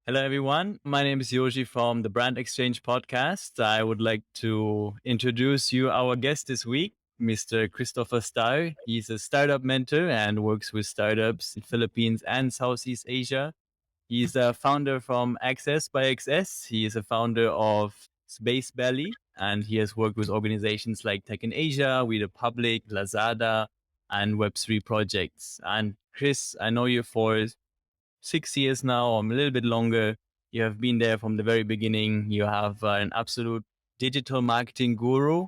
Hello, everyone. My name is Yohji from the Brand Exchange podcast. I would like to introduce you our guest this week, Mr. Christopher Starr. He's a startup mentor and works with startups in Philippines and Southeast Asia. He's a founder from Access by XS. He is a founder of Space Belly, and he has worked with organizations like Tech in Asia, We the Public, Lazada, and Web3 projects. And Chris, I know you for 6 years now, or a little bit longer. You have been there from the very beginning. You have an absolute digital marketing guru.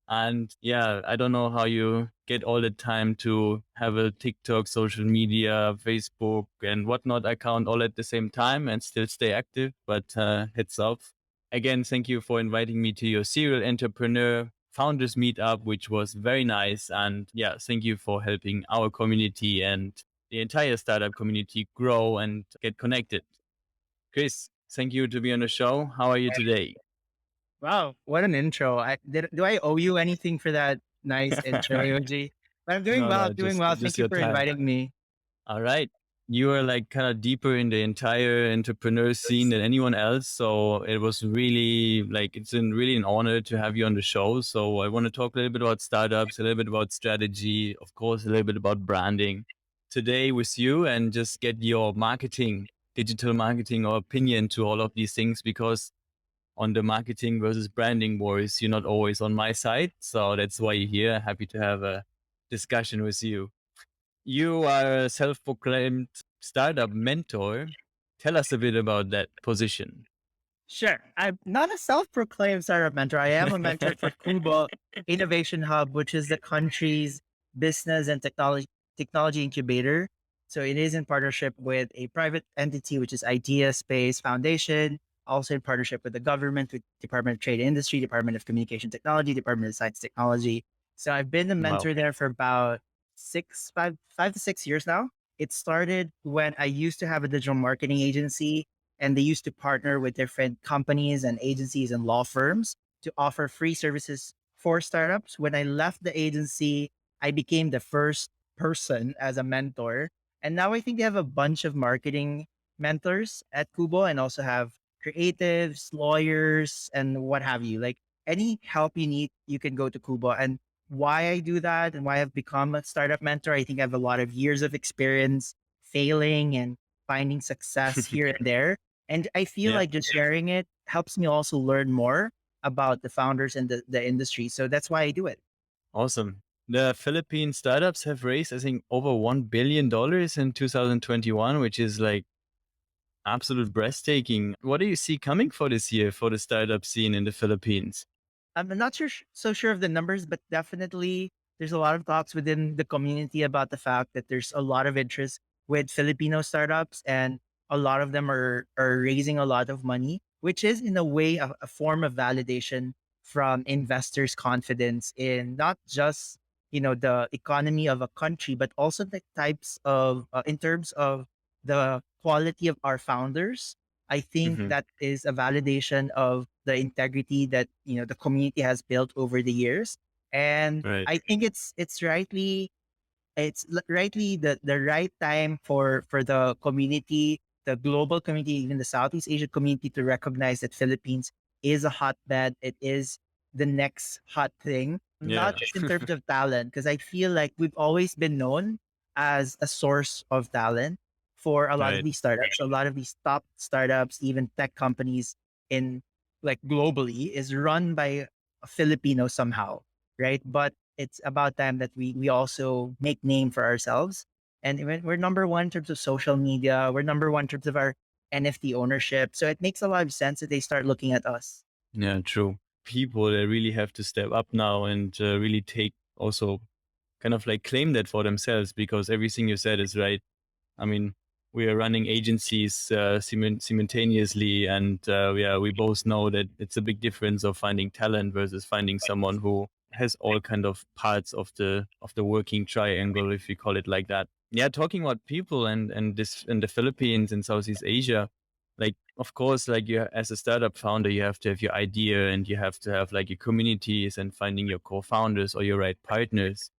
And yeah, I don't know how you get all the time to have a TikTok, social media, Facebook, and whatnot account all at the same time and still stay active. But heads off. Again, thank you for inviting me to your serial entrepreneur founders meetup, which was very nice. And yeah, thank you for helping our community and the entire startup community grow and get connected. Chris, thank you to be on the show. How are you today? Wow, what an intro. Do I owe you anything for that nice intro, Yoji? But I'm doing No, well, no, doing well. just Thank you your for time. inviting me. All right. You are like kind of deeper in the entire entrepreneur scene than anyone else. So it was really like, really an honor to have you on the show. So I want to talk a little bit about startups, a little bit about strategy, of course, a little bit about branding today with you and just get your marketing, digital marketing or opinion to all of these things because on the marketing versus branding wars, you're not always on my side. So that's why you're here. Happy to have a discussion with you. You are a self-proclaimed startup mentor. Tell us a bit about that position. Sure. I'm not a self-proclaimed startup mentor. I am a mentor for Kubo Innovation Hub, which is the country's business and technology incubator. So it is in partnership with a private entity, which is Idea Space Foundation, also in partnership with the government, with Department of Trade and Industry, Department of Communication Technology, Department of Science Technology. So I've been the Wow. mentor there for about 5 to 6 years now. It started when I used to have a digital marketing agency and they used to partner with different companies and agencies and law firms to offer free services for startups. When I left the agency, I became the first person as a mentor. And now I think they have a bunch of marketing mentors at Kubo and also have creatives, lawyers, and what have you. Like any help you need, you can go to Kubo. And why I do that and why I've become a startup mentor, I think I have a lot of years of experience failing and finding success here and there. And I feel Yeah. like just sharing it helps me also learn more about the founders and the industry. So that's why I do it. Awesome. The Philippine startups have raised, I think, over $1 billion in 2021, which is like absolute breathtaking. What do you see coming for this year for the startup scene in the Philippines? I'm not so sure of the numbers, but definitely there's a lot of talks within the community about the fact that there's a lot of interest with Filipino startups, and a lot of them are raising a lot of money, which is in a way a form of validation from investors' confidence in not just the economy of a country, but also the types of in terms of the quality of our founders. I think Hmm. that is a validation of the integrity that the community has built over the years. And Right. I think it's rightly the right time for the community, the global community, even the Southeast Asian community, to recognize that Philippines is a hotbed. It is the next hot thing, Yeah. not just in terms of talent, because I feel like we've always been known as a source of talent for a lot of Right. these startups. A lot of these top startups, even tech companies in like globally, is run by a Filipino somehow, right? But it's about time that we also make name for ourselves. And we're number one in terms of social media. We're number one in terms of our NFT ownership. So it makes a lot of sense that they start looking at us. Yeah, true. People they really have to step up now and really take also kind of like claim that for themselves because everything you said is right. I mean, we are running agencies simultaneously, and yeah, we both know that it's a big difference of finding talent versus finding someone who has all kind of parts of the working triangle, if you call it like that. Yeah, talking about people and this in the Philippines and Southeast Asia, like of course, like you as a startup founder, you have to have your idea and you have to have like your communities and finding your co-founders or your right partners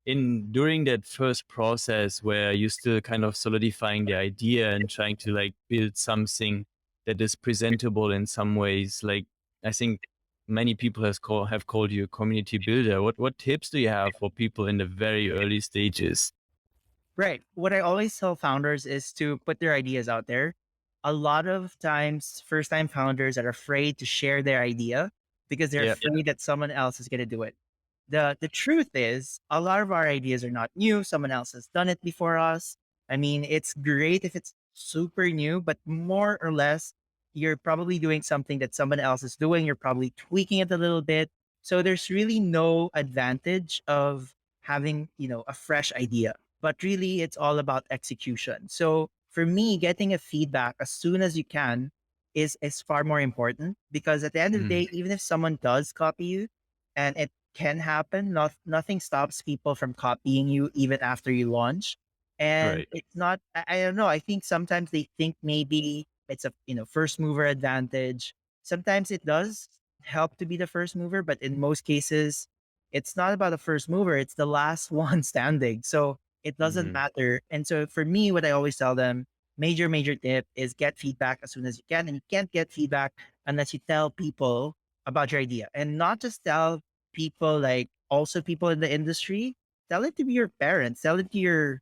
in during that first process where you're still kind of solidifying the idea and trying to like build something, that is presentable in some ways. Like, I think many people have called you a community builder. What tips do you have for people in the very early stages? Right. What I always tell founders is to put their ideas out there. A lot of times, first time founders are afraid to share their idea because they're Yeah. afraid that someone else is going to do it. The truth is, a lot of our ideas are not new. Someone else has done it before us. I mean, it's great if it's super new, but more or less, you're probably doing something that someone else is doing. You're probably tweaking it a little bit. So there's really no advantage of having, a fresh idea, but really it's all about execution. So for me, getting a feedback as soon as you can is far more important, because at the end of the Mhm. day, even if someone does copy you, and it can happen, nothing stops people from copying you even after you launch. And Right. it's not, I don't know, I think sometimes they think maybe it's a, first mover advantage. Sometimes it does help to be the first mover, but in most cases, it's not about the first mover, it's the last one standing. So it doesn't Mhm. matter. And so for me, what I always tell them, major tip is get feedback as soon as you can. And you can't get feedback unless you tell people about your idea, and not just tell people, like also people in the industry. Tell it to your parents, tell it to your,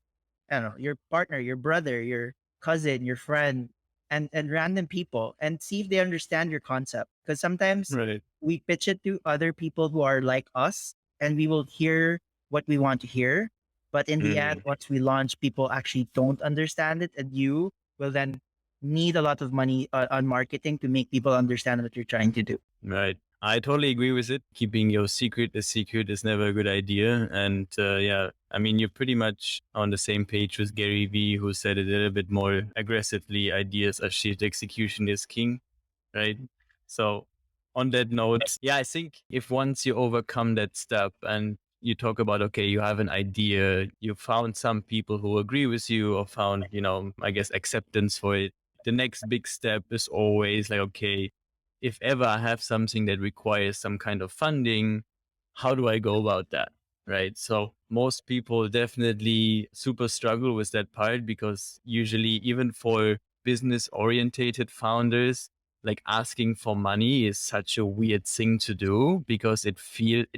I don't know, your partner, your brother, your cousin, your friend, and random people, and see if they understand your concept. Because sometimes Right. we pitch it to other people who are like us, and we will hear what we want to hear. But in the end, Mhm. once we launch, people actually don't understand it, and you will then need a lot of money on marketing to make people understand what you're trying to do. Right. I totally agree with it. Keeping your secret a secret is never a good idea. And yeah, I mean, you're pretty much on the same page with Gary Vee, who said it a little bit more aggressively: ideas are shit, execution is king. Right. So, on that note, yeah, I think if once you overcome that step and you talk about, okay, you have an idea, you found some people who agree with you or found, I guess, acceptance for it. The next big step is always like, okay, if ever I have something that requires some kind of funding, how do I go about that? Right. So most people definitely super struggle with that part, because usually, even for business orientated founders, like asking for money is such a weird thing to do, because it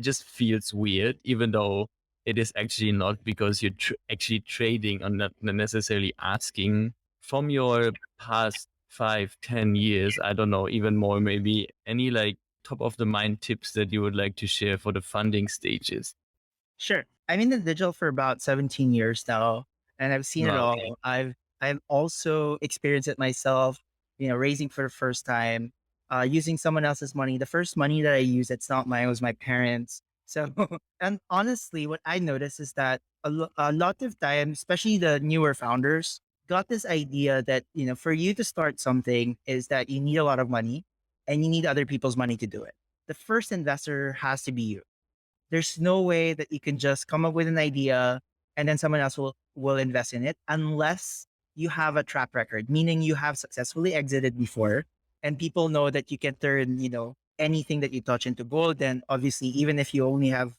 just feels weird, even though it is actually not, because you're actually trading on not necessarily asking. From your past 5, 10 years, I don't know, even more, maybe any like top of the mind tips that you would like to share for the funding stages? Sure. I'm in the digital for about 17 years now, and I've seen it Wow. all. I've also experienced it myself, raising for the first time, using someone else's money. The first money that I used, it's not mine, it was my parents. So, and honestly, what I noticed is that a lot of times, especially the newer founders, got this idea that, for you to start something is that you need a lot of money and you need other people's money to do it. The first investor has to be you. There's no way that you can just come up with an idea and then someone else will invest in it, unless you have a track record, meaning you have successfully exited before and people know that you can turn, anything that you touch into gold. Then obviously, even if you only have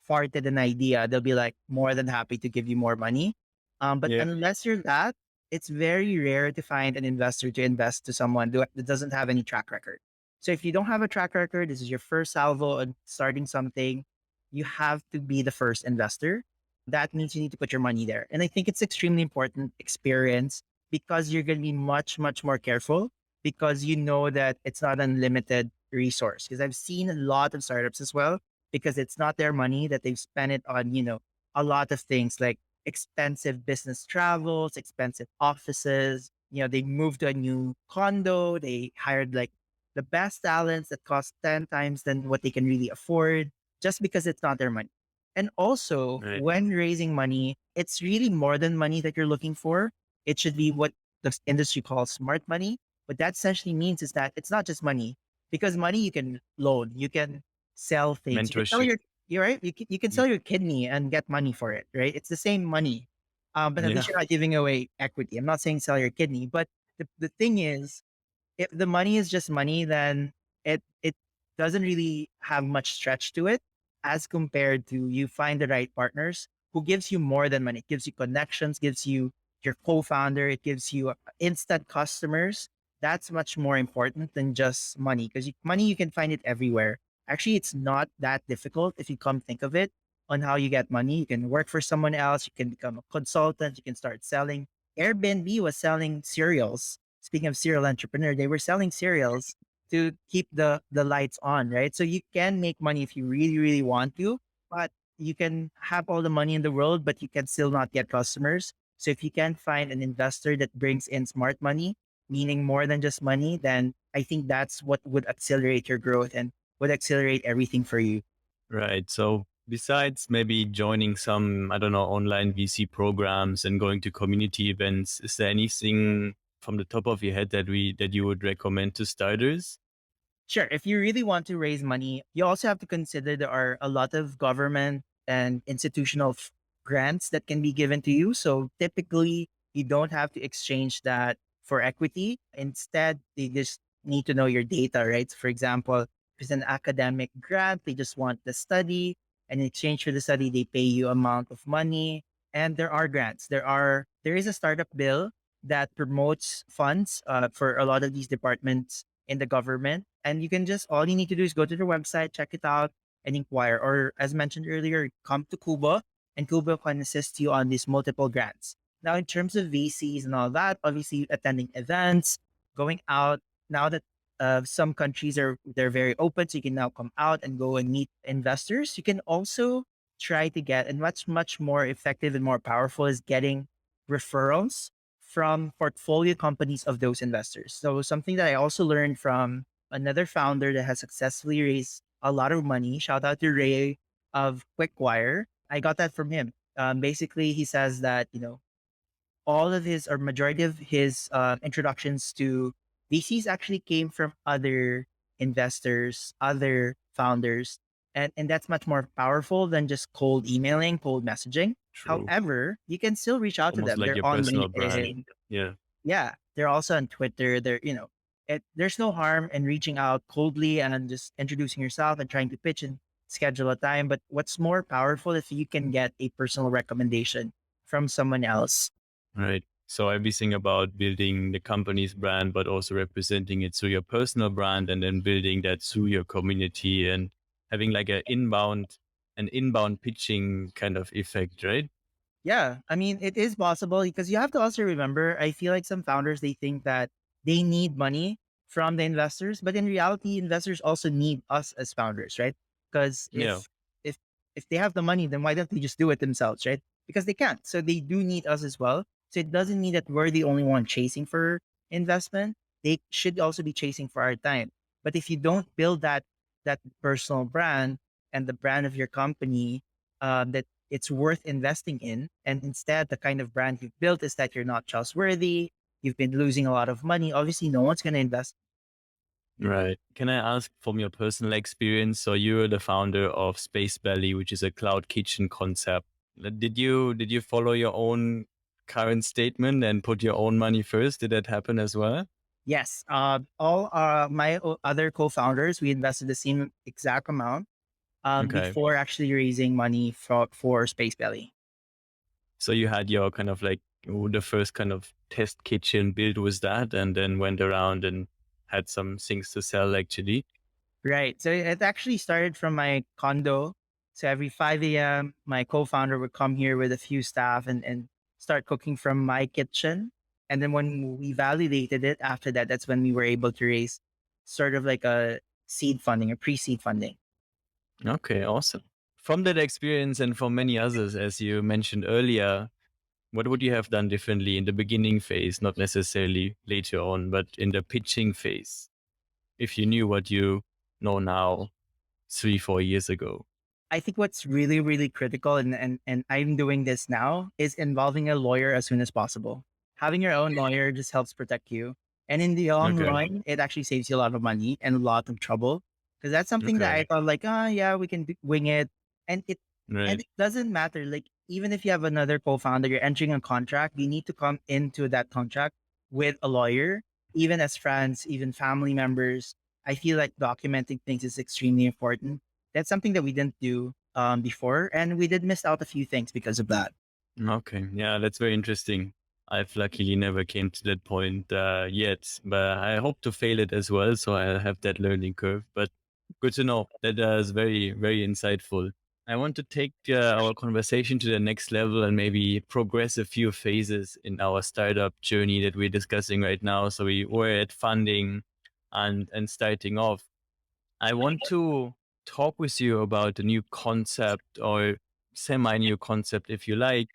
farted an idea, they'll be like more than happy to give you more money. But Yeah. unless you're that, it's very rare to find an investor to invest to someone that doesn't have any track record. So if you don't have a track record, this is your first salvo on starting something, you have to be the first investor. That means you need to put your money there. And I think it's extremely important experience, because you're going to be much more careful, because you know that it's not unlimited resource. Because I've seen a lot of startups as well, because it's not their money that they've spent it on, a lot of things like expensive business travels, expensive offices. They moved to a new condo, they hired like the best talents that cost 10 times than what they can really afford, just because it's not their money. And also, Right. when raising money, it's really more than money that you're looking for. It should be what the industry calls smart money. What that essentially means is that it's not just money, because money you can loan, you can sell things, you can sell Mentorship. you're right, you can Mm. sell your kidney and get money for it, right? It's the same money, but at Yeah. least you're not giving away equity. I'm not saying sell your kidney, but the thing is, if the money is just money, then it doesn't really have much stretch to it, as compared to you find the right partners who gives you more than money. It gives you connections, gives you your co-founder, it gives you instant customers that's much more important than just money, because money, you can find it everywhere. Actually, it's not that difficult if you come think of it on how you get money. You can work for someone else, you can become a consultant, you can start selling. Airbnb was selling cereals. Speaking of serial entrepreneur, they were selling cereals to keep the lights on, right? So you can make money if you really, really want to, but you can have all the money in the world, but you can still not get customers. So if you can find an investor that brings in smart money, meaning more than just money, then I think that's what would accelerate your growth and would accelerate everything for you. Right. So besides maybe joining some, I don't know, online VC programs and going to community events, is there anything from the top of your head that you would recommend to starters? Sure. If you really want to raise money, you also have to consider there are a lot of government and institutional grants that can be given to you. So typically, you don't have to exchange that for equity. Instead, they just need to know your data, right? So for example, if it's an academic grant, they just want the study. And in exchange for the study, they pay you amount of money. And there are grants. There is a startup bill that promotes funds for a lot of these departments in the government. And you can just, all you need to do is go to their website, check it out, and inquire. Or as mentioned earlier, come to Cuba, and Cuba can assist you on these multiple grants. Now, in terms of VCs and all that, obviously attending events, going out, now that some countries they're very open, so you can now come out and go and meet investors. You can also try to get, and what's much more effective and more powerful is getting referrals from portfolio companies of those investors. So something that I also learned from another founder that has successfully raised a lot of money. Shout out to Ray of Quickwire. I got that from him. Basically, he says that, all of his, or majority of his introductions to VCs actually came from other investors, other founders. And that's much more powerful than just cold emailing, cold messaging. True. However, you can still reach out to Almost them. like They're your on personal brand. LinkedIn. Yeah. Yeah, they're also on Twitter. There's no harm in reaching out coldly and just introducing yourself and trying to pitch and schedule a time. But what's more powerful if you can get a personal recommendation from someone else. Right. So everything about building the company's brand, but also representing it through your personal brand and then building that through your community and having like an inbound pitching kind of effect, right? Yeah, I mean, it is possible because you have to also remember, I feel like some founders, they think that they need money from the investors, but in reality, investors also need us as founders, right? Because Yeah. if they have the money, then why don't they just do it themselves, right? Because they can't. So they do need us as well. So it doesn't mean that we're the only one chasing for investment. They should also be chasing for our time. But if you don't build that personal brand and the brand of your company, that it's worth investing in. And instead, the kind of brand you've built is that you're not trustworthy. You've been losing a lot of money. Obviously, no one's going to invest. Right. Can I ask from your personal experience? So you're the founder of Space Belly, which is a cloud kitchen concept. Did you follow your own current statement and put your own money first? Did that happen as well? Yes. All my other co-founders, we invested the same exact amount Okay. before actually raising money for Space Belly. So you had your kind of like the first kind of test kitchen build was that, and then went around and had some things to sell actually. Right. So it actually started from my condo. So every 5 a.m., my co-founder would come here with a few staff and start cooking from my kitchen. And then when we validated it after that, that's when we were able to raise sort of like a seed funding, a pre-seed funding. Okay, awesome. From that experience and from many others, as you mentioned earlier, what would you have done differently in the beginning phase, not necessarily later on, but in the pitching phase, if you knew what you know now 3, 4 years ago? I think what's really, really critical, and I'm doing this now, is involving a lawyer as soon as possible. Having your own lawyer just helps protect you. And in the long Okay. run, it actually saves you a lot of money and a lot of trouble. Because that's something that Okay. I thought like, yeah, we can wing it. And Right. it doesn't matter. Like, even if you have another co-founder, you're entering a contract, you need to come into that contract with a lawyer, even as friends, even family members. I feel like documenting things is extremely important. That's something that we didn't do before, and we did miss out a few things because of that. Okay. Yeah, that's very interesting. I've luckily never came to that point yet, but I hope to fail it as well. So I have that learning curve. But good to know. That is very, very insightful. I want to take our conversation to the next level and maybe progress a few phases in our startup journey that we're discussing right now. So we're at funding and starting off. I want to talk with you about a new concept or semi new concept, if you like,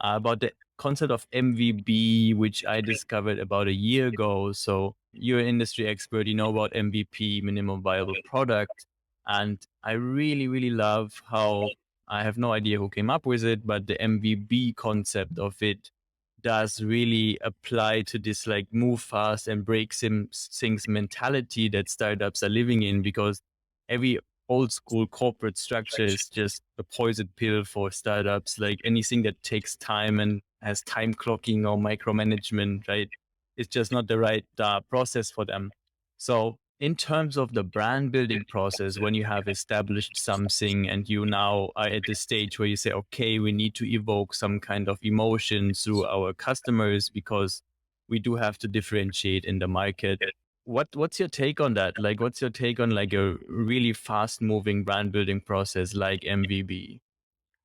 about the concept of MVP, which I discovered about a year ago. So you're an industry expert, you know about MVP, minimum viable product. And I really, really love how I have no idea who came up with it, but the MVP concept of it does really apply to this like move fast and break things mentality that startups are living in, because every old school corporate structure is just a poison pill for startups. Like anything that takes time and has time clocking or micromanagement, right? It's just not the right process for them. So in terms of the brand building process, when you have established something and you now are at the stage where you say, okay, we need to evoke some kind of emotion through our customers because we do have to differentiate in the market. What's your take on that? Like, what's your take on like a really fast moving brand building process like MVB?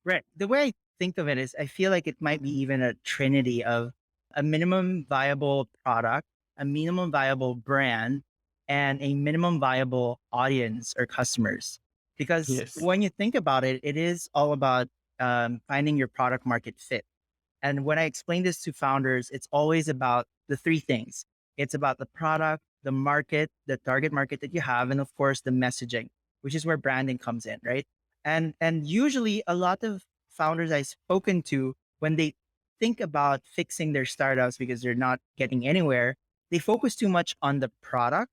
Right. The way I think of it is I feel like it might be even a trinity of a minimum viable product, a minimum viable brand, and a minimum viable audience or customers. Because Yes. when you think about it, it is all about finding your product market fit. And when I explain this to founders, it's always about the three things. It's about the product, the market, the target market that you have, and of course the messaging, which is where branding comes in, right? And usually a lot of founders I've spoken to, when they think about fixing their startups because they're not getting anywhere, they focus too much on the product.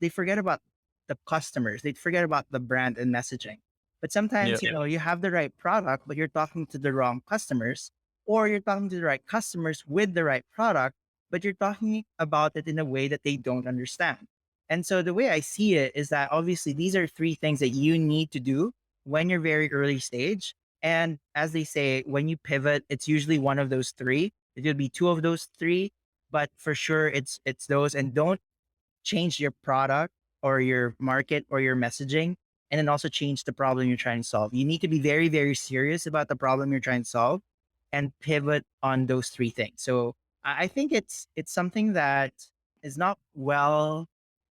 They forget about the customers. They forget about the brand and messaging. But Yeah. sometimes, you have the right product, but you're talking to the wrong customers, or you're talking to the right customers with the right product, but you're talking about it in a way that they don't understand. And so the way I see it is that obviously these are three things that you need to do when you're very early stage. And as they say, when you pivot, it's usually one of those three. It will be two of those three, but for sure it's those. And don't change your product or your market or your messaging, and then also change the problem you're trying to solve. You need to be very, very serious about the problem you're trying to solve and pivot on those three things. So I think it's something that is not well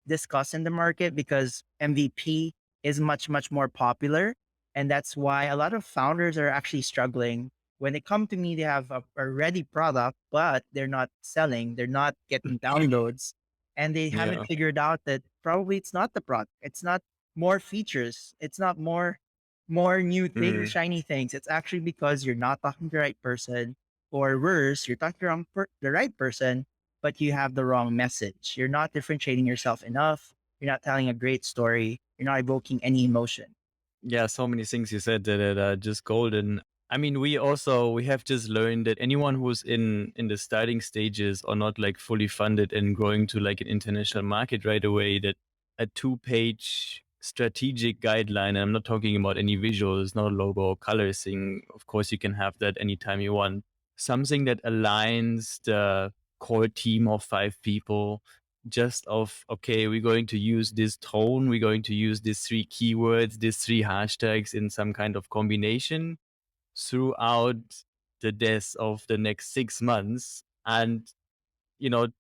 discussed in the market because MVP is much, much more popular. And that's why a lot of founders are actually struggling. When they come to me, they have a ready product, but they're not selling, they're not getting downloads, and they haven't Yeah. figured out that probably it's not the product. It's not more features. It's not more new things, Mm. shiny things. It's actually because you're not talking to the right person, or worse, you're talking to the right person, but you have the wrong message. You're not differentiating yourself enough. You're not telling a great story. You're not evoking any emotion. Yeah, so many things you said that are just golden. I mean, we have just learned that anyone who's in the starting stages or not like fully funded and growing to like an international market right away, that a 2-page strategic guideline, and I'm not talking about any visuals, no logo or color thing. Of course, you can have that anytime you want. Something that aligns the core team of 5 people, just of, okay, we're going to use this tone, we're going to use these 3 keywords, these 3 hashtags in some kind of combination throughout the death of the next 6 months. And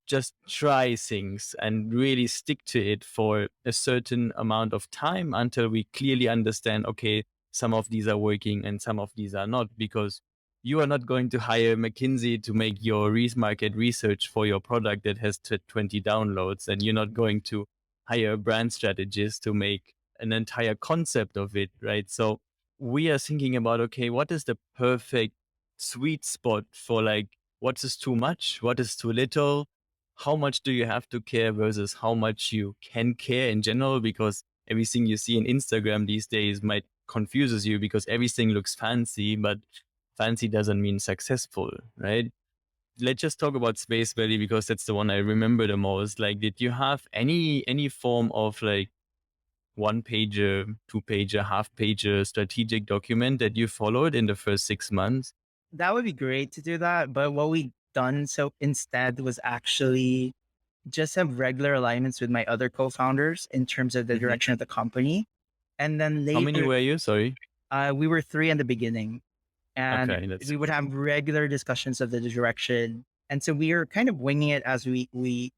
just try things and really stick to it for a certain amount of time until we clearly understand, okay, some of these are working and some of these are not, because you are not going to hire McKinsey to make your market research for your product that has 20 downloads, and you're not going to hire a brand strategist to make an entire concept of it, right? So we are thinking about, okay, what is the perfect sweet spot for like, what is too much, what is too little, how much do you have to care versus how much you can care in general, because everything you see in Instagram these days might confuses you because everything looks fancy, but fancy doesn't mean successful, right? Let's just talk about Space Valley because that's the one I remember the most. Like, did you have any form of like 1-pager, 2-pager, half-pager strategic document that you followed in the first 6 months? That would be great to do that. But what we done so instead was actually just have regular alignments with my other co-founders in terms of the Hmm. direction of the company. And then How many later, were you? Sorry. we were three in the beginning, and Okay, that's we would have regular discussions of the direction. And so we are kind of winging it as we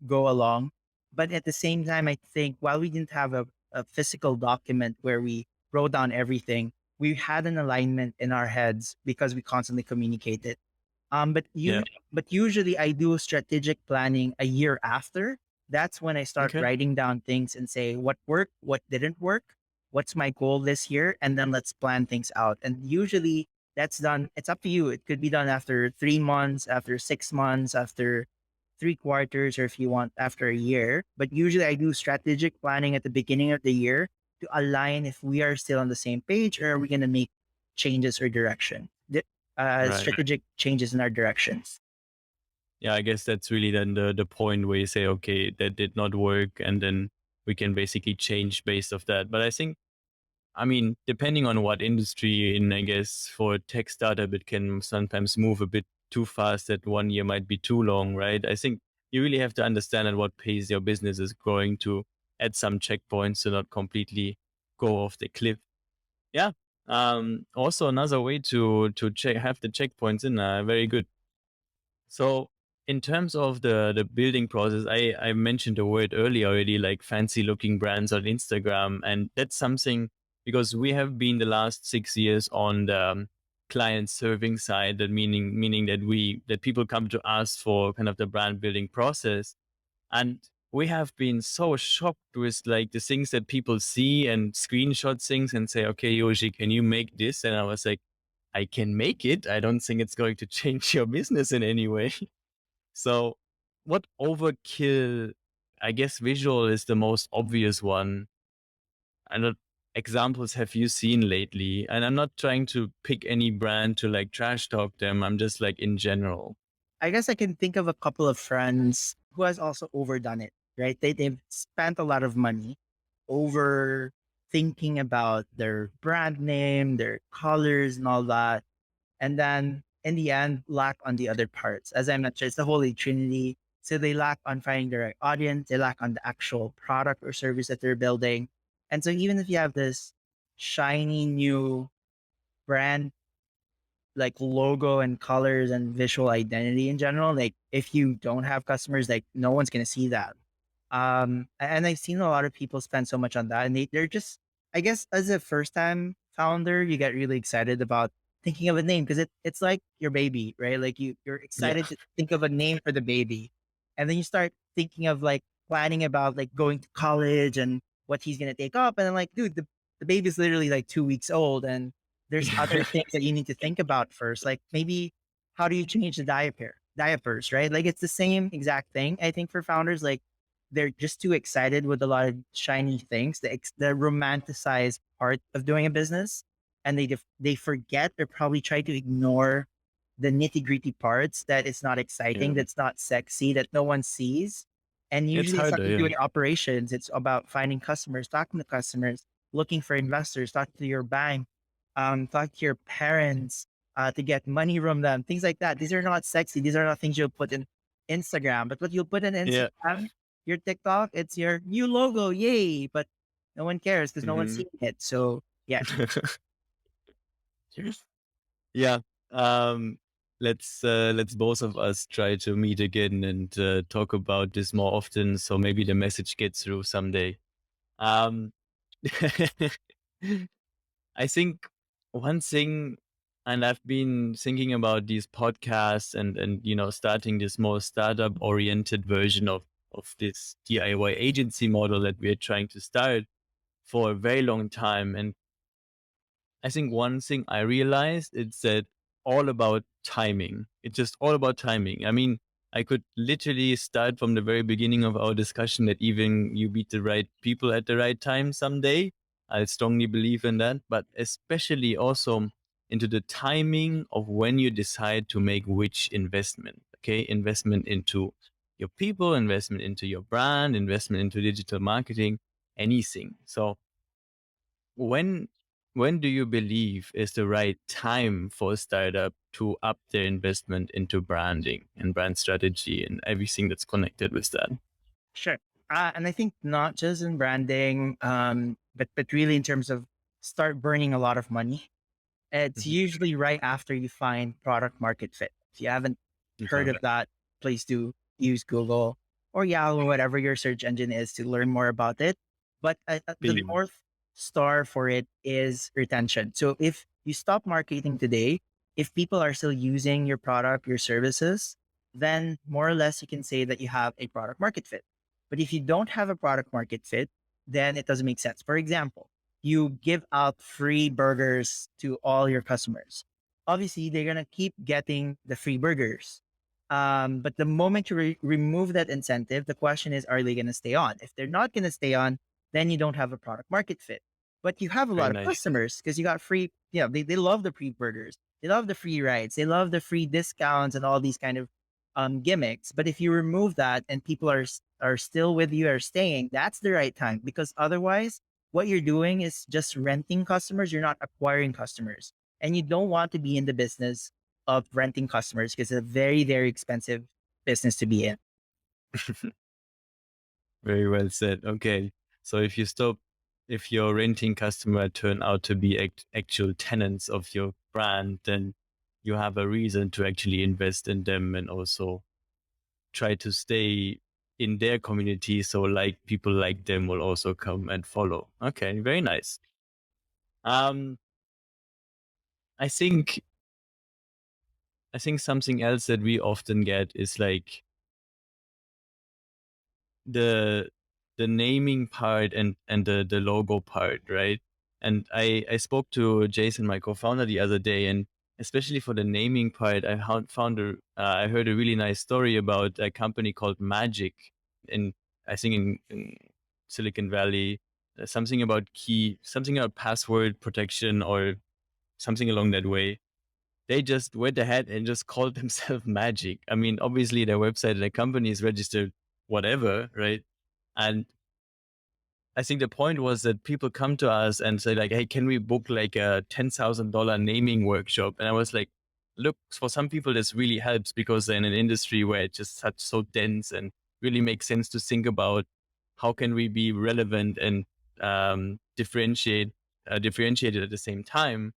go along. But at the same time, I think while we didn't have a physical document where we wrote down everything, we had an alignment in our heads because we constantly communicated. But yeah. usually I do strategic planning a year after. That's when I start Okay. writing down things and say what worked, what didn't work, what's my goal this year, and then let's plan things out. And usually that's done. It's up to you. It could be done after 3 months, after 6 months, after 3 quarters, or if you want after a year. But usually I do strategic planning at the beginning of the year to align if we are still on the same page or are we going to make changes or direction. Right. Strategic changes in our directions. Yeah, I guess that's really then the point where you say, okay, that did not work, and then we can basically change based off that. But I think, I mean, depending on what industry you're in, I guess for a tech startup, it can sometimes move a bit too fast that 1 year might be too long, right? I think you really have to understand at what pace your business is growing to add some checkpoints to not completely go off the cliff. Yeah. Also another way to check have the checkpoints in very good. So in terms of the building process, I mentioned the word earlier already, like fancy looking brands on Instagram, and that's something because we have been the last 6 years on the client serving side. That meaning that people come to us for kind of the brand building process, and we have been so shocked with like the things that people see and screenshot things and say, okay, Yoshi, can you make this? And I was like, I can make it. I don't think it's going to change your business in any way. So, what overkill? I guess visual is the most obvious one. And what examples have you seen lately? And I'm not trying to pick any brand to like trash talk them. I'm just like in general. I guess I can think of a couple of friends who has also overdone it, right? They've spent a lot of money over thinking about their brand name, their colors and all that. And then in the end, lack on the other parts. As I mentioned, it's the Holy Trinity. So they lack on finding the right audience, they lack on the actual product or service that they're building. And so even if you have this shiny new brand like logo and colors and visual identity in general, like if you don't have customers, like no one's gonna see that. And I've seen a lot of people spend so much on that, and they're just, I guess, as a first time founder, you get really excited about thinking of a name because it's like your baby, right? Like you're Yeah. excited to think of a name for the baby, and then you start thinking of like planning about like going to college and what he's gonna take up, and then like, dude, the baby's literally like 2 weeks old, and there's other things that you need to think about first, like maybe how do you change the diapers, right? Like it's the same exact thing. I think for founders, like they're just too excited with a lot of shiny things, the romanticized part of doing a business, and they forget or probably try to ignore the nitty gritty parts that it's not exciting, Yeah. that's not sexy, that no one sees. And It's usually it's harder. nothing to do Yeah. with operations. It's about finding customers, talking to customers, looking for investors, talking to your bank, talk to your parents, to get money from them, things like that. These are not sexy. These are not things you'll put in Instagram. But what you'll put in Yeah. Instagram, your TikTok, it's your new logo, yay! But no one cares because no one's Hmm. seeing it. So yeah, Yeah. Um, let's both of us try to meet again and talk about this more often, so maybe the message gets through someday. Um, I think one thing, and I've been thinking about these podcasts and starting this more startup oriented version of this DIY agency model that we're trying to start for a very long time. And I think one thing I realized is that all about timing. It's just all about timing. I mean, I could literally start from the very beginning of our discussion that even you meet the right people at the right time someday. I strongly believe in that, but especially also into the timing of when you decide to make which investment. Okay, investment into your people, investment into your brand, investment into digital marketing, anything. So when when do you believe is the right time for a startup to up their investment into branding and brand strategy and everything that's connected with that? Sure. And I think not just in branding, but really in terms of start burning a lot of money. It's Mhm. usually right after you find product market fit. If you haven't heard Okay. of that, please do use Google or Yahoo, or whatever your search engine is, to learn more about it. But the Believe. North Star for it is retention. So if you stop marketing today, if people are still using your product, your services, then more or less you can say that you have a product market fit. But if you don't have a product market fit, then it doesn't make sense. For example, you give out free burgers to all your customers. Obviously, they're going to keep getting the free burgers. But the moment you remove that incentive, the question is, are they going to stay on? If they're not going to stay on, then you don't have a product market fit. But you have a Very lot of nice. customers because you got free, they love the free burgers. They love the free rides. They love the free discounts and all these kind of gimmicks. But if you remove that and people are still with you, are staying, that's the right time, because otherwise what you're doing is just renting customers. You're not acquiring customers. And you don't want to be in the business of renting customers because it's a very, very expensive business to be in. Very well said. Okay. So if your renting customer turn out to be actual tenants of your brand, then you have a reason to actually invest in them and also try to stay in their community. So like people like them will also come and follow. Okay. Very nice. Um, I think, I think something else that we often get is like the the naming part and the logo part, right? And I spoke to Jason, my co-founder, the other day, and especially for the naming part, I heard a really nice story about a company called Magic in, I think in Silicon Valley, something about something about password protection or something along that way. They just went ahead and just called themselves Magic. I mean, obviously their website and their company is registered whatever, right? And I think the point was that people come to us and say like, hey, can we book like a $10,000 naming workshop? And I was like, look, for some people this really helps because they're in an industry where it's just such so dense and really makes sense to think about how can we be relevant and differentiated at the same time.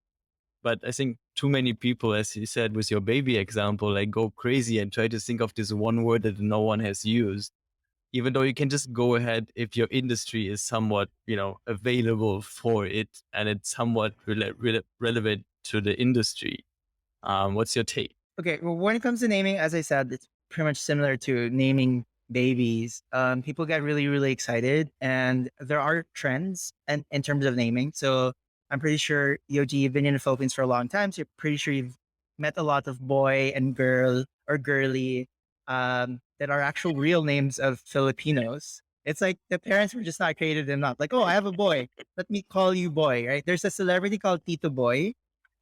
But I think too many people, as you said with your baby example, like go crazy and try to think of this one word that no one has used, even though you can just go ahead if your industry is somewhat, available for it and it's somewhat relevant to the industry. What's your take? Okay, well, when it comes to naming, as I said, it's pretty much similar to naming babies. People get really, really excited, and there are trends and in terms of naming. So I'm pretty sure, Yoji, you've been in the Philippines for a long time, so you're pretty sure you've met a lot of boy and girl or girly that are actual real names of Filipinos. It's like the parents were just not creative enough. Like, oh, I have a boy, let me call you boy, right? There's a celebrity called Tito Boy.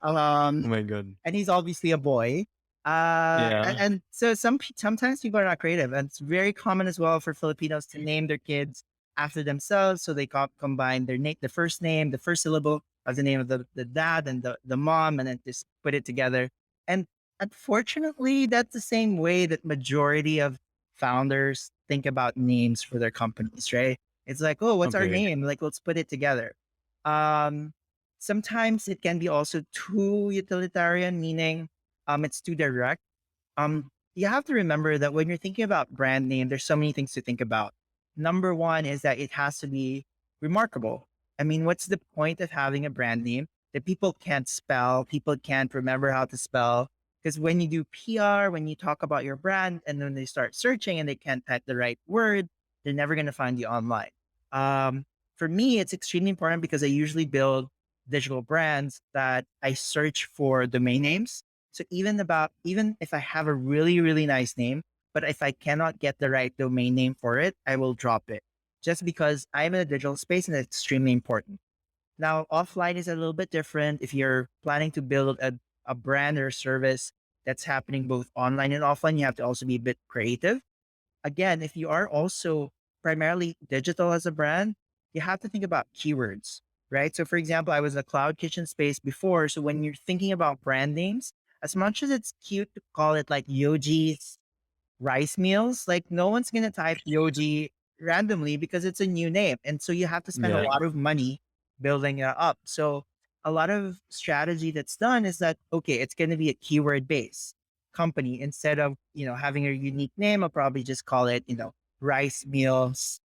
Oh Um, my God. and he's obviously a boy. Yeah. And so sometimes people are not creative, and it's very common as well for Filipinos to name their kids after themselves. So they combine their name, the first name, the first syllable of the name of the dad and the mom, and then just put it together. And unfortunately, that's the same way that majority of founders think about names for their companies, right? It's like, oh, what's our Okay. name? Like, let's put it together. Um, Sometimes it can be also too utilitarian, meaning it's too direct. You have to remember that when you're thinking about brand name, there's so many things to think about. Number one is that it has to be remarkable. I mean, what's the point of having a brand name that people can't spell, people can't remember how to spell? Because when you do PR, when you talk about your brand, and then they start searching and they can't type the right word, they're never going to find you online. Um, for me, it's extremely important because I usually build digital brands that I search for domain names. So even if I have a really, really nice name, but if I cannot get the right domain name for it, I will drop it just because I'm in a digital space and it's extremely important. Now, offline is a little bit different. If you're planning to build a brand or a service that's happening both online and offline, you have to also be a bit creative. Again, if you are also primarily digital as a brand, you have to think about keywords. right? So for example, I was a cloud kitchen space before. So when you're thinking about brand names, as much as it's cute to call it like Yohji's rice meals, like no one's gonna type Yohji randomly because it's a new name. And so you have to spend a Yeah. lot of money building it up. So a lot of strategy that's done is that okay, it's gonna be a keyword based company instead of having a unique name. I'll probably just call it rice meals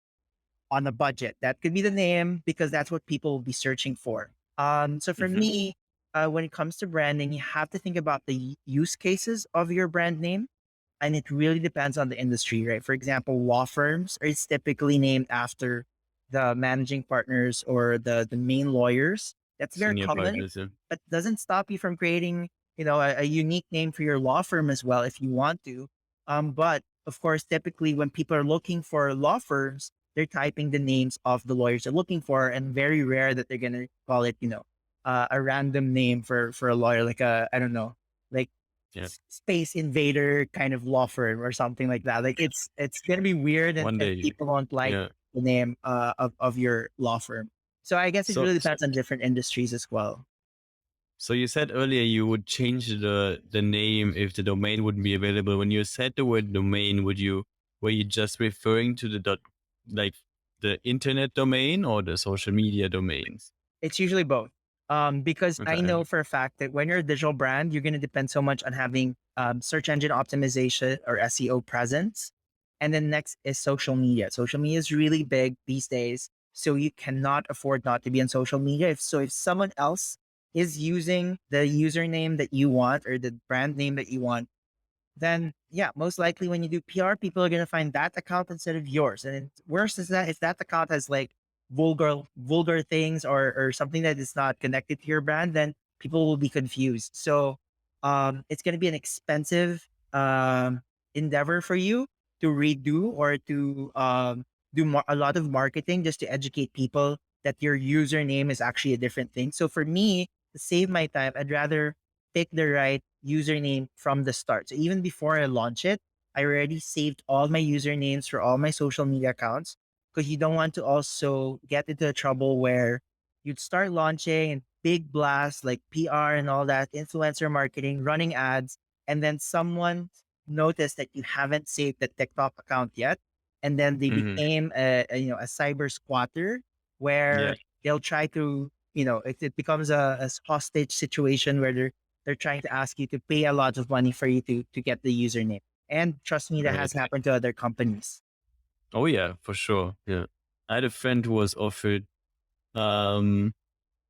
on a budget. That could be the name because that's what people will be searching for. So for Hmm. me, when it comes to branding, you have to think about the use cases of your brand name, and it really depends on the industry, right? For example, law firms are typically named after the managing partners or the main lawyers. That's very Senior common, partners. Yeah. but doesn't stop you from creating, a unique name for your law firm as well if you want to. But of course, typically when people are looking for law firms, they're typing the names of the lawyers they're looking for, and very rare that they're gonna call it, a random name for a lawyer, like a I don't know, like Yeah. space invader kind of law firm or something like that. Like it's gonna be weird, and, One and day. people won't like Yeah. the name of your law firm. So I guess it So, really so depends on different industries as well. So you said earlier you would change the name if the domain wouldn't be available. When you said the word domain, were you just referring to the like the internet domain or the social media domains? It's usually both. Because I Okay. know for a fact that when you're a digital brand, you're going to depend so much on having search engine optimization or SEO presence. And then next is social media. Social media is really big these days. So you cannot afford not to be on social media. If someone else is using the username that you want or the brand name that you want, then yeah, most likely when you do PR, people are gonna find that account instead of yours. And worse is that if that account has like vulgar things or something that is not connected to your brand, then people will be confused. So it's gonna be an expensive endeavor for you to redo or to do a lot of marketing just to educate people that your username is actually a different thing. So for me, to save my time, I'd rather pick the right username from the start. So even before I launch it, I already saved all my usernames for all my social media accounts because you don't want to also get into a trouble where you'd start launching and big blast like PR and all that, influencer marketing, running ads, and then someone noticed that you haven't saved the TikTok account yet, and then they Hmm. became a cyber squatter Yeah. where they'll try to it becomes a hostage situation where they're trying to ask you to pay a lot of money for you to get the username. And trust me, that has Right. happened to other companies. Oh yeah, for sure. Yeah. I had a friend who was offered um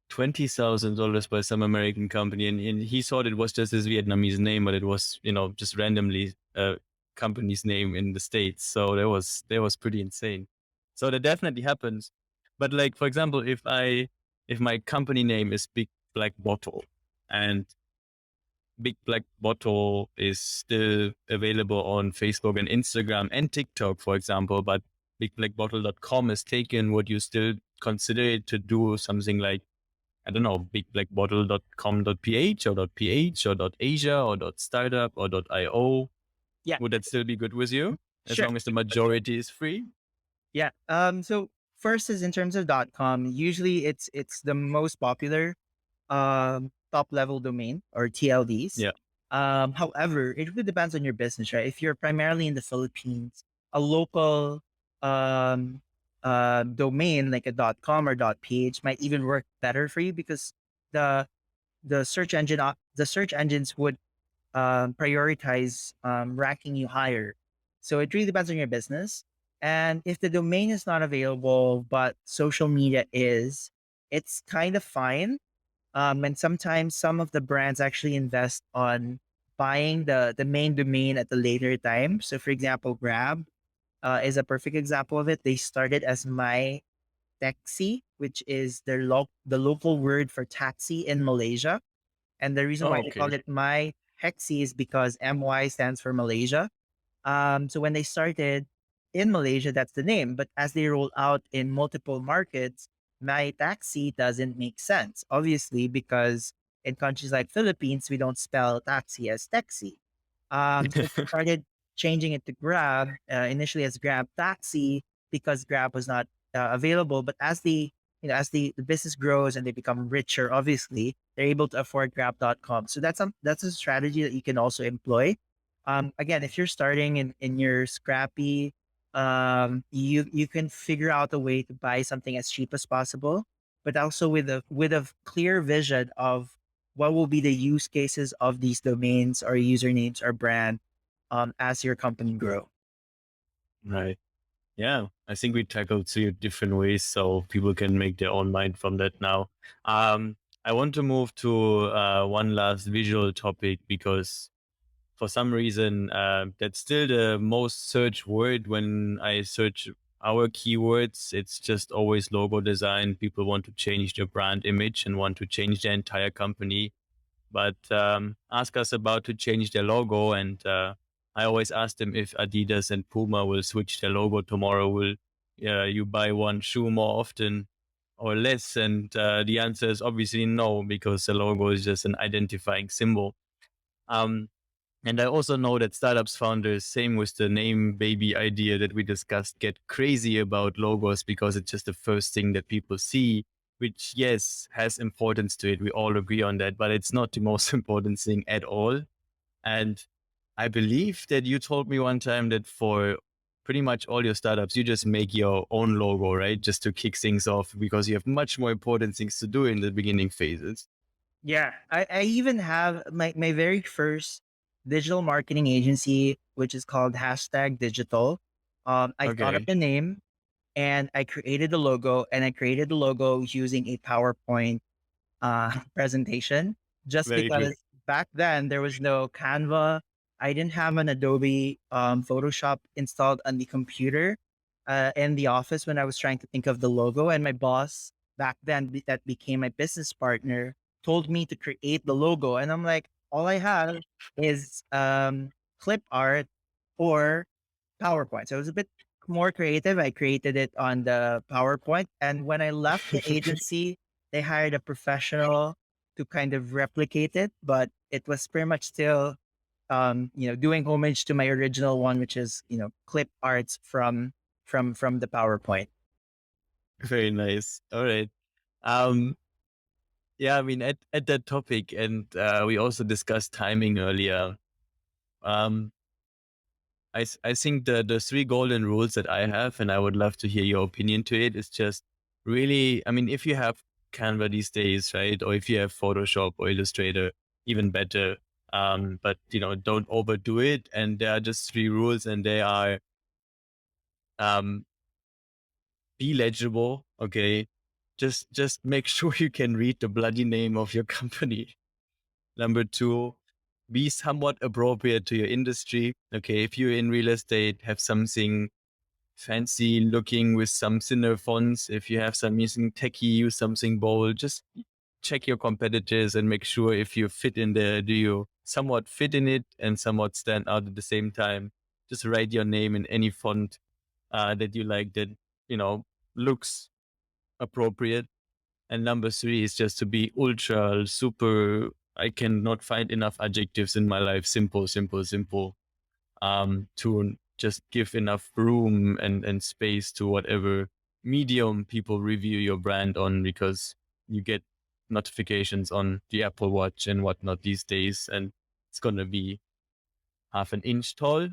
$20,000 by some American company, and he thought it was just his Vietnamese name, but it was just randomly a company's name in the States. So that was pretty insane. So that definitely happens. But like for example, if my company name is Big Black Bottle, and Big Black Bottle is still available on Facebook and Instagram and TikTok, for example, but bigblackbottle.com is taken, would you still consider it to do something like, I don't know, bigblackbottle.com.ph or .ph or .asia or .startup or .io? Yeah, Would that still be good with you as sure. long as the majority is free? Yeah. So first is in terms of .com. Usually it's the most popular top level domain or TLDs. Yeah. However, it really depends on your business, right? If you're primarily in the Philippines, a local um, domain like a .com or .ph might even work better for you because the the search engines would prioritize ranking you higher. So it really depends on your business. And if the domain is not available, but social media is, it's kind of fine. And sometimes some of the brands actually invest on buying the main domain at the later time. So for example, Grab is a perfect example of it. They started as My Taxi, which is the local word for taxi in Malaysia. And the reason Oh, why they okay. call it My Hexi is because MY stands for Malaysia. So when they started in Malaysia, that's the name. But as they roll out in multiple markets, My Taxi doesn't make sense, obviously, because in countries like Philippines, we don't spell taxi as taxi. So they started changing it to Grab, initially as Grab Taxi because Grab was not available. But as they as the business grows and they become richer, obviously they're able to afford grab.com. So that's a strategy that you can also employ. Again, if you're starting in your scrappy, you can figure out a way to buy something as cheap as possible, but also with a clear vision of what will be the use cases of these domains or usernames or brand as your company grow. Right. Yeah, I think we tackled two different ways so people can make their own mind from that now. I want to move to one last visual topic because for some reason that's still the most searched word when I search our keywords. It's just always logo design. People want to change their brand image and want to change their entire company, but ask us about to change their logo. And I always ask them if Adidas and Puma will switch their logo tomorrow. Will you buy one shoe more often or less? And the answer is obviously no, because the logo is just an identifying symbol. Um, and I also know that startups founders, same with the name baby idea that we discussed, get crazy about logos because it's just the first thing that people see, which, yes, has importance to it. We all agree on that, but it's not the most important thing at all. And I believe that you told me one time that for pretty much all your startups, you just make your own logo, right? Just to kick things off because you have much more important things to do in the beginning phases. Yeah, I even have my very first digital marketing agency, which is called hashtag digital. I thought of Okay. the name and I created the logo, and I created the logo using a PowerPoint presentation, just Very good. because back then there was no Canva. I didn't have an Adobe Photoshop installed on the computer in the office when I was trying to think of the logo. And my boss back then, that became my business partner, told me to create the logo. And I'm like, all I have is clip art or PowerPoint. So it was a bit more creative. I created it on the PowerPoint. And when I left the agency, they hired a professional to kind of replicate it, but it was pretty much still, doing homage to my original one, which is, clip arts from the PowerPoint. Very nice. All right. Um, yeah, I mean, at that topic, and we also discussed timing earlier. Um, I think the three golden rules that I have, and I would love to hear your opinion to it, is just really, I mean, if you have Canva these days, right, or if you have Photoshop or Illustrator, even better. But don't overdo it. And there are just three rules, and they are um, be legible. Okay, just make sure you can read the bloody name of your company. Number two, be somewhat appropriate to your industry. Okay, if you're in real estate, have something fancy looking with some thinner fonts. If you have some using techie, use something bold. Just check your competitors and make sure if you fit in there, do you somewhat fit in it and somewhat stand out at the same time. Just write your name in any font that you like, that you know looks appropriate. And number three is just to be ultra super. I cannot find enough adjectives in my life. Simple, simple, simple. To just give enough room and space to whatever medium people review your brand on, because you get notifications on the Apple Watch and whatnot these days, and it's gonna be half an inch tall.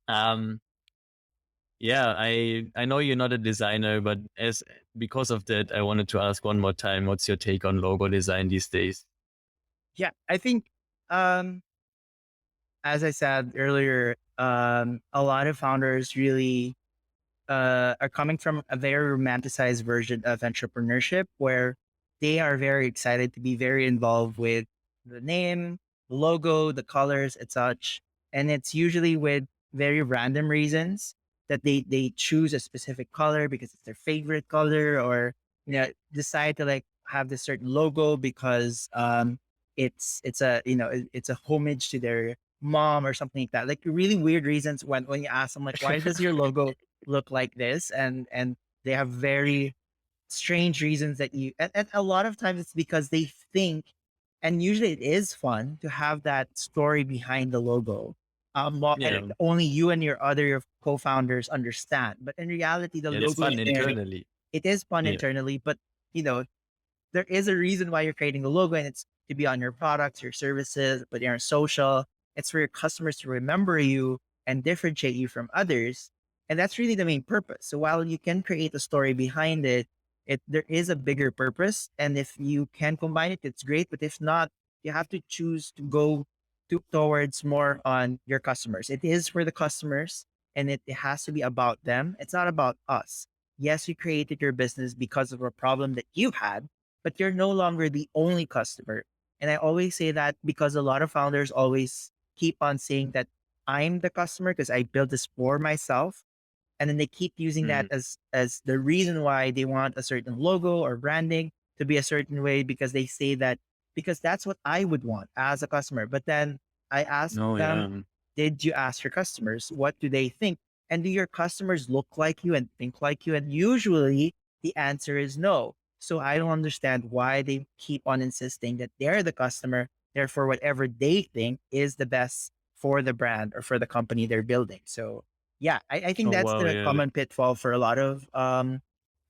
Um, yeah, I know you're not a designer, but as because of that, I wanted to ask one more time, what's your take on logo design these days? Yeah, I think, um, as I said earlier, a lot of founders really are coming from a very romanticized version of entrepreneurship where they are very excited to be very involved with the name, the logo, the colors, and such. And it's usually with very random reasons that they choose a specific color because it's their favorite color, or decide to like have this certain logo because it's a it's a homage to their mom or something like that. Like really weird reasons when you ask them like, why does your logo look like this? And they have very strange reasons that and a lot of times it's because they think, and usually it is fun to have that story behind the logo. And Yeah, only you and your other co-founders understand, but in reality the yeah, it's logo is fun there. internally. It is fun Yeah, internally, but there is a reason why you're creating the logo, and it's to be on your products, your services, but your social. It's for your customers to remember you and differentiate you from others. And that's really the main purpose. So while you can create a story behind it, there is a bigger purpose. And if you can combine it, it's great. But if not, you have to choose to go towards more on your customers. It is for the customers, and it has to be about them. It's not about us. Yes, you created your business because of a problem that you had, but you're no longer the only customer. And I always say that because a lot of founders always keep on saying that I'm the customer because I built this for myself. And then they keep using that Mm. as the reason why they want a certain logo or branding to be a certain way, because they say that because that's what I would want as a customer. But then I ask No, them, yeah. did you ask your customers what do they think? And do your customers look like you and think like you? And usually the answer is no. So I don't understand why they keep on insisting that they're the customer. Therefore, whatever they think is the best for the brand or for the company they're building. So yeah, I think Oh, that's wow. the Yeah. common pitfall for a lot of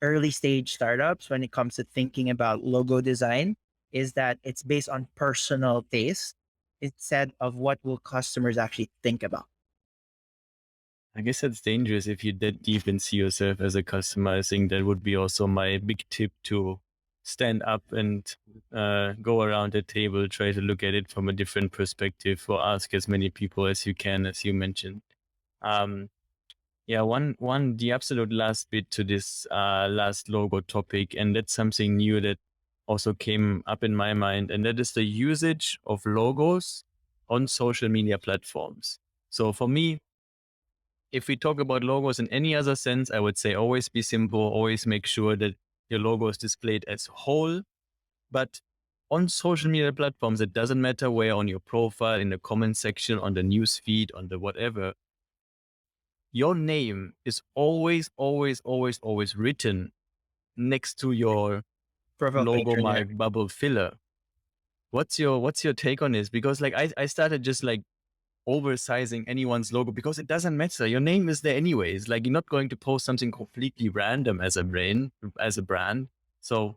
early stage startups when it comes to thinking about logo design, is that it's based on personal taste instead of what will customers actually think about. I guess that's dangerous if you that deep and see yourself as a customer. I think that would be also my big tip to stand up and go around the table, try to look at it from a different perspective, or ask as many people as you can, as you mentioned. Um, yeah, the absolute last bit to this last logo topic, and that's something new that also came up in my mind, and that is the usage of logos on social media platforms. So for me, if we talk about logos in any other sense, I would say always be simple, always make sure that your logo is displayed as whole. But on social media platforms, it doesn't matter where, on your profile, in the comment section, on the news feed, on the whatever, your name is always, always, always, always written next to your Profile logo picture there. mark bubble filler. What's your take on this? Because like I started just like oversizing anyone's logo because it doesn't matter. Your name is there anyways. Like you're not going to post something completely random as a brand. So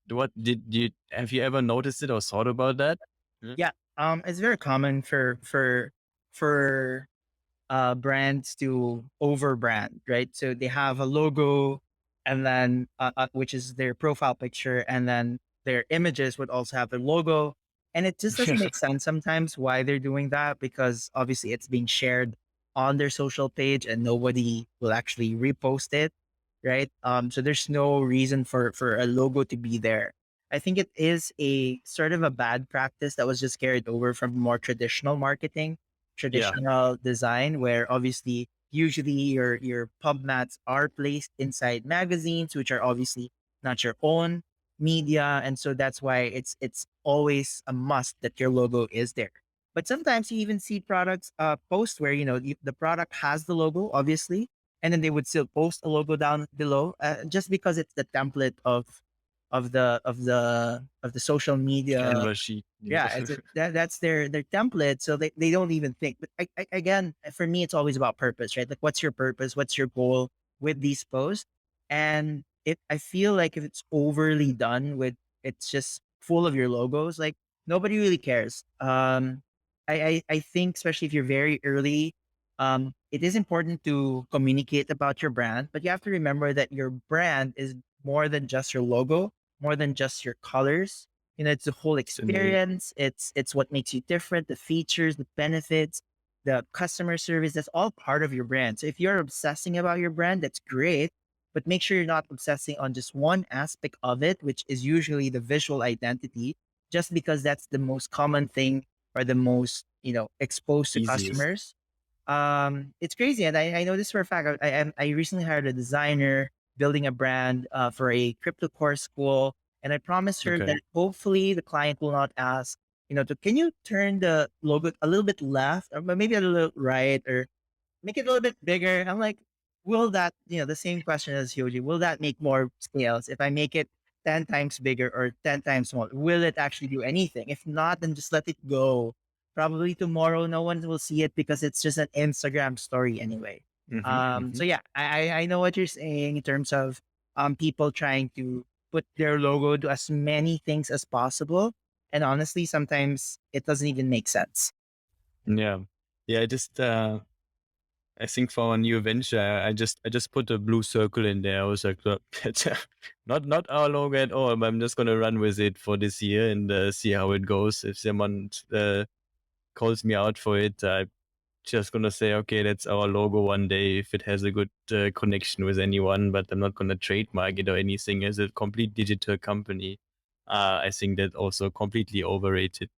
what did you have you ever noticed it or thought about that? Yeah. Yeah. It's very common for brands to overbrand, right? So they have a logo, and then which is their profile picture, and then their images would also have their logo. And it just doesn't make sense sometimes why they're doing that, because obviously it's being shared on their social page and nobody will actually repost it, right? So there's no reason for a logo to be there. I think it is a sort of a bad practice that was just carried over from more traditional marketing, Yeah. traditional design, where obviously usually your pub mats are placed inside magazines, which are obviously not your own media, and so that's why it's always a must that your logo is there. But sometimes you even see products post where the product has the logo obviously, and then they would still post a logo down below, just because it's the template of the social media. Canvas sheet. Yeah. Yeah, that's their template, so they don't even think. But again, for me, it's always about purpose, right? Like, what's your purpose? What's your goal with these posts? And I feel like if it's overly done with, it's just full of your logos, like nobody really cares. I think especially if you're very early, it is important to communicate about your brand, but you have to remember that your brand is more than just your logo, more than just your colors. It's the whole It's in the experience. It's what makes you different, the features, the benefits, the customer service. That's all part of your brand. So if you're obsessing about your brand, that's great, but make sure you're not obsessing on just one aspect of it, which is usually the visual identity, just because that's the most common thing or the most exposed to easiest. customers. It's crazy, and I know this for a fact. I recently hired a designer building a brand for a crypto course school, and I promised her Okay. that hopefully the client will not ask, can you turn the logo a little bit left, or maybe a little right, or make it a little bit bigger. I'm like, will that, the same question as Yoji, will that make more scales? If I make it 10 times bigger or 10 times smaller, will it actually do anything? If not, then just let it go. Probably tomorrow, no one will see it because it's just an Instagram story anyway. Hmm. So Hmm. yeah, I know what you're saying in terms of people trying to put their logo to as many things as possible. And honestly, sometimes it doesn't even make sense. Yeah. Yeah. I think for a new venture, I just put a blue circle in there. I was like, "Look, not our logo at all, but I'm just gonna run with it for this year and see how it goes. If someone calls me out for it, I'm just gonna say, okay, that's our logo one day if it has a good connection with anyone. But I'm not gonna trademark it or anything. As a complete digital company, I think that also completely overrated.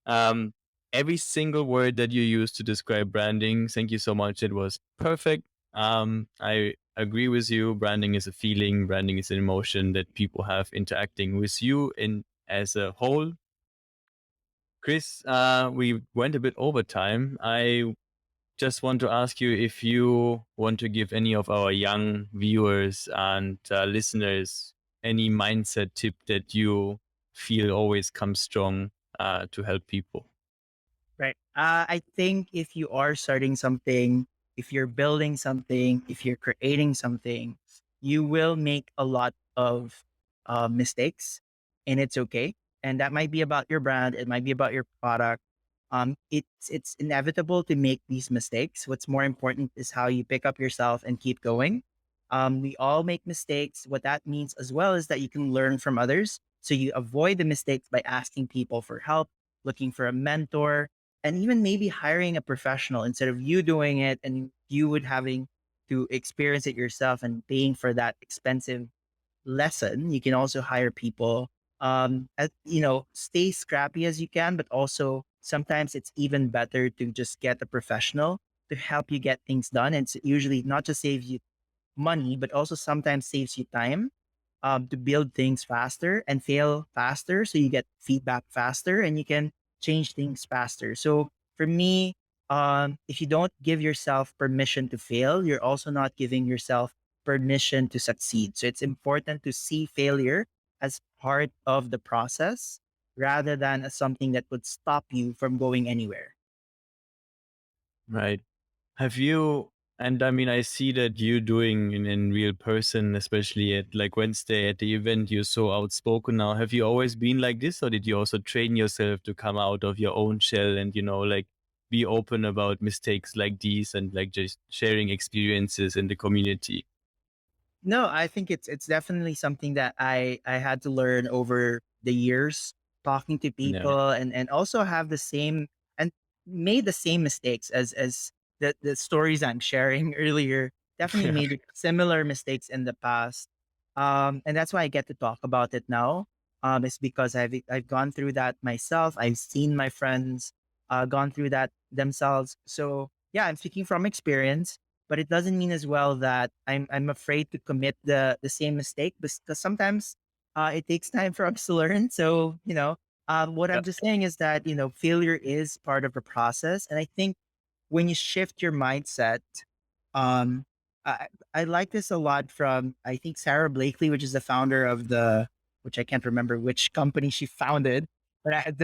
Um, every single word that you used to describe branding, thank you so much. It was perfect. I agree with you. Branding is a feeling. Branding is an emotion that people have interacting with you in as a whole. Chris, we went a bit over time. I just want to ask you if you want to give any of our young viewers and listeners any mindset tip that you feel always comes strong to help people. Right. I think if you are starting something, if you're building something, if you're creating something, you will make a lot of mistakes, and it's okay. And that might be about your brand. It might be about your product. It's inevitable to make these mistakes. What's more important is how you pick up yourself and keep going. We all make mistakes. What that means as well is that you can learn from others. So you avoid the mistakes by asking people for help, looking for a mentor, and even maybe hiring a professional instead of you doing it and you would having to experience it yourself and paying for that expensive lesson. You can also hire people, stay scrappy as you can, but also sometimes it's even better to just get a professional to help you get things done. And it's usually not just save you money, but also sometimes saves you time, to build things faster and fail faster. So you get feedback faster and you can change things faster. So for me, if you don't give yourself permission to fail, you're also not giving yourself permission to succeed. So it's important to see failure as part of the process rather than as something that would stop you from going anywhere. Right. Have you, and I mean, I see that you doing in real person, especially at like Wednesday at the event, you're so outspoken now. Have you always been like this, or did you also train yourself to come out of your own shell and, like be open about mistakes like these and like just sharing experiences in the community? No, I think it's definitely something that I had to learn over the years, talking to Yeah. people and also have the same and made the same mistakes as the stories I'm sharing earlier. Definitely Yeah. made similar mistakes in the past. And that's why I get to talk about it now. It's because I've gone through that myself. I've seen my friends gone through that themselves. So yeah, I'm speaking from experience, but it doesn't mean as well that I'm afraid to commit the same mistake because sometimes it takes time for us to learn. So what Yeah. I'm just saying is that failure is part of the process, and I think when you shift your mindset, um, I, I like this a lot from I think Sarah Blakely, which is the founder of which I can't remember which company she founded, but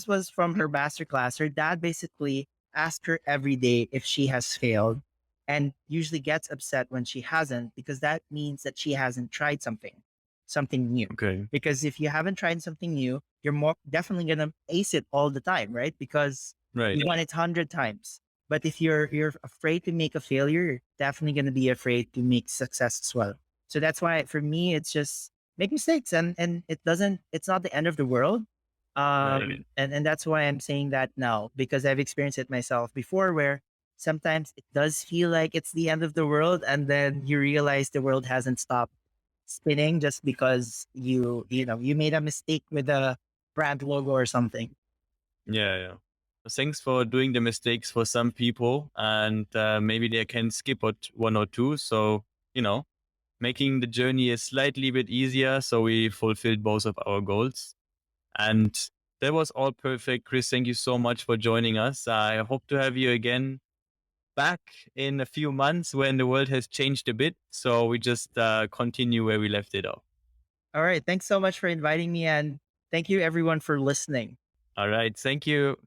was from her masterclass. Her dad basically asked her every day if she has failed, and usually gets upset when she hasn't because that means that she hasn't tried something new. Okay. Because if you haven't tried something new, you're more definitely gonna ace it all the time, right? Because Right. you've done it 100 times. But if you're afraid to make a failure, you're definitely going to be afraid to make success as well. So that's why for me, it's just make mistakes, and it's not the end of the world. Right. And that's why I'm saying that now because I've experienced it myself before, where sometimes it does feel like it's the end of the world, and then you realize the world hasn't stopped spinning just because you made a mistake with a brand logo or something. Yeah. Yeah. Thanks for doing the mistakes for some people, and maybe they can skip one or two. So, making the journey a slightly bit easier. So we fulfilled both of our goals. And that was all perfect. Chris, thank you so much for joining us. I hope to have you again back in a few months when the world has changed a bit. So we just continue where we left it off. All right. Thanks so much for inviting me. And thank you, everyone, for listening. All right. Thank you.